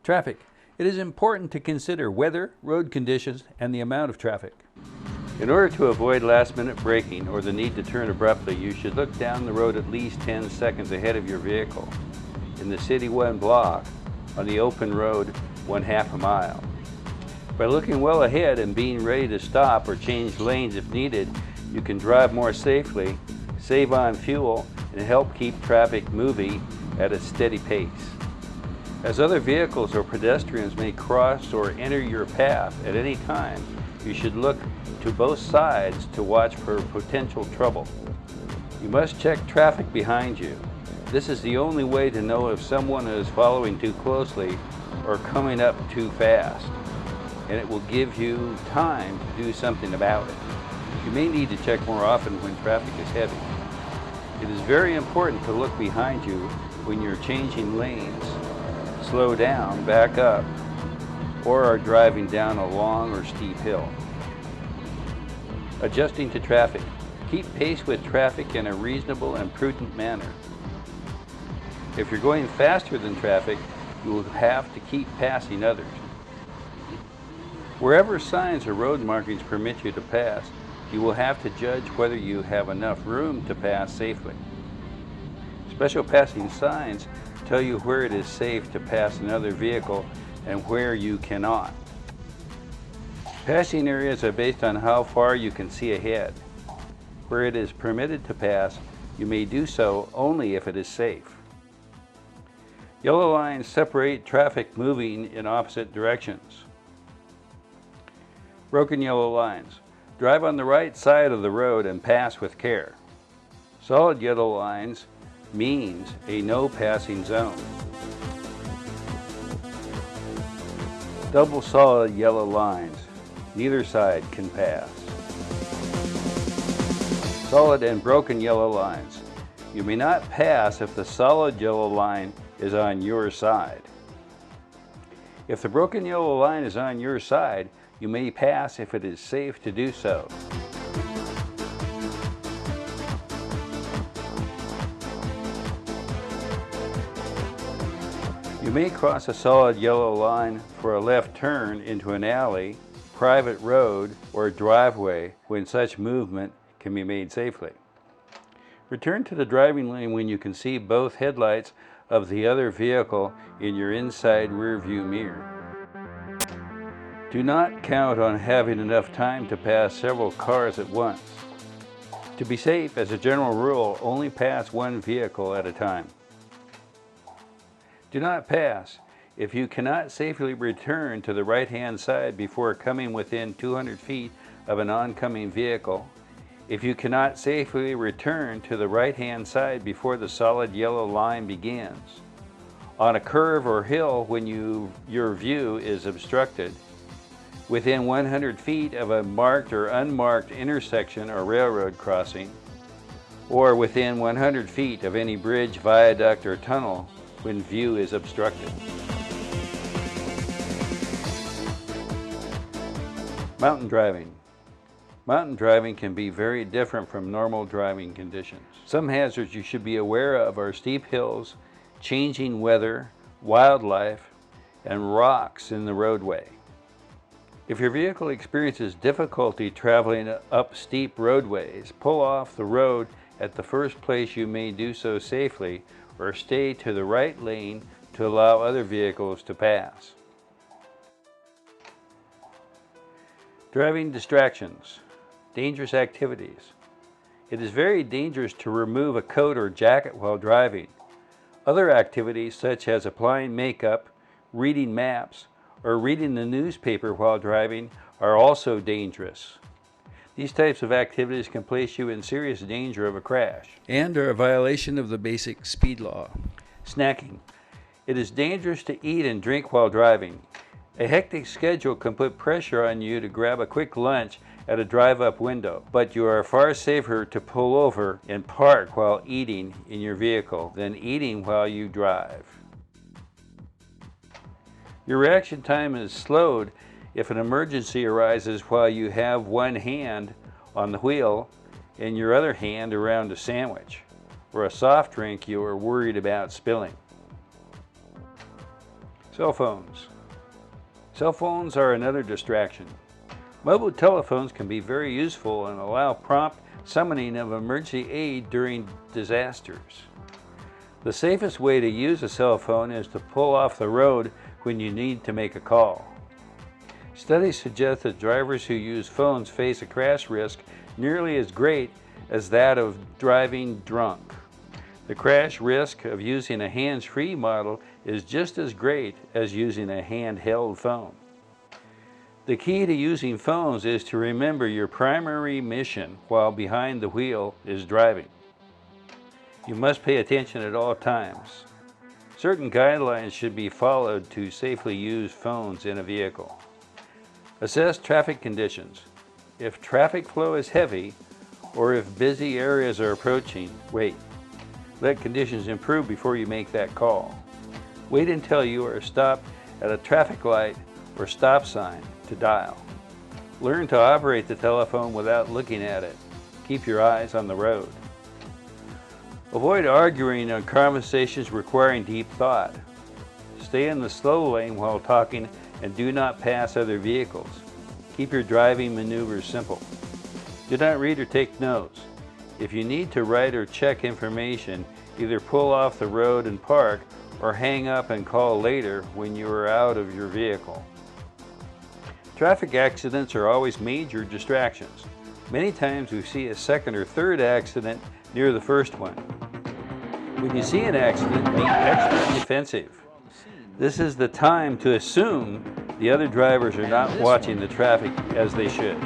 Traffic. It is important to consider weather, road conditions, and the amount of traffic. In order to avoid last-minute braking or the need to turn abruptly, you should look down the road at least 10 seconds ahead of your vehicle. In the City 1 block, on the open road, 1/2 mile. By looking well ahead and being ready to stop or change lanes if needed, you can drive more safely, save on fuel, and help keep traffic moving at a steady pace. As other vehicles or pedestrians may cross or enter your path at any time, you should look to both sides to watch for potential trouble. You must check traffic behind you. This is the only way to know if someone is following too closely or coming up too fast, and it will give you time to do something about it. You may need to check more often when traffic is heavy. It is very important to look behind you when you're changing lanes, slow down, back up, or are driving down a long or steep hill. Adjusting to traffic. Keep pace with traffic in a reasonable and prudent manner. If you're going faster than traffic, you will have to keep passing others. Wherever signs or road markings permit you to pass, you will have to judge whether you have enough room to pass safely. Special passing signs tell you where it is safe to pass another vehicle and where you cannot. Passing areas are based on how far you can see ahead. Where it is permitted to pass, you may do so only if it is safe. Yellow lines separate traffic moving in opposite directions. Broken yellow lines. Drive on the right side of the road and pass with care. Solid yellow lines means a no passing zone. Double solid yellow lines. Neither side can pass. Solid and broken yellow lines. You may not pass if the solid yellow line is on your side. If the broken yellow line is on your side, you may pass if it is safe to do so. You may cross a solid yellow line for a left turn into an alley, private road, or driveway when such movement can be made safely. Return to the driving lane when you can see both headlights of the other vehicle in your inside rear view mirror. Do not count on having enough time to pass several cars at once. To be safe, as a general rule, only pass one vehicle at a time. Do not pass if you cannot safely return to the right-hand side before coming within 200 feet of an oncoming vehicle, if you cannot safely return to the right-hand side before the solid yellow line begins, on a curve or hill when your view is obstructed, within 100 feet of a marked or unmarked intersection or railroad crossing, or within 100 feet of any bridge, viaduct, or tunnel when view is obstructed. Mountain driving. Mountain driving can be very different from normal driving conditions. Some hazards you should be aware of are steep hills, changing weather, wildlife, and rocks in the roadway. If your vehicle experiences difficulty traveling up steep roadways, pull off the road at the first place you may do so safely, or stay to the right lane to allow other vehicles to pass. Driving distractions. Dangerous activities. It is very dangerous to remove a coat or jacket while driving. Other activities such as applying makeup, reading maps, or reading the newspaper while driving are also dangerous. These types of activities can place you in serious danger of a crash and are a violation of the basic speed law. Snacking. It is dangerous to eat and drink while driving. A hectic schedule can put pressure on you to grab a quick lunch at a drive-up window, but you are far safer to pull over and park while eating in your vehicle than eating while you drive. Your reaction time is slowed if an emergency arises while you have one hand on the wheel and your other hand around a sandwich or a soft drink you are worried about spilling. Cell phones. Cell phones are another distraction. Mobile telephones can be very useful and allow prompt summoning of emergency aid during disasters. The safest way to use a cell phone is to pull off the road when you need to make a call. Studies suggest that drivers who use phones face a crash risk nearly as great as that of driving drunk. The crash risk of using a hands-free model is just as great as using a handheld phone. The key to using phones is to remember your primary mission while behind the wheel is driving. You must pay attention at all times. Certain guidelines should be followed to safely use phones in a vehicle. Assess traffic conditions. If traffic flow is heavy, or if busy areas are approaching, wait. Let conditions improve before you make that call. Wait until you are stopped at a traffic light or stop sign to dial. Learn to operate the telephone without looking at it. Keep your eyes on the road. Avoid arguing on conversations requiring deep thought. Stay in the slow lane while talking and do not pass other vehicles. Keep your driving maneuvers simple. Do not read or take notes. If you need to write or check information, either pull off the road and park or hang up and call later when you are out of your vehicle. Traffic accidents are always major distractions. Many times we see a second or third accident near the first one. When you see an accident, be extra defensive. This is the time to assume the other drivers are not watching the traffic as they should.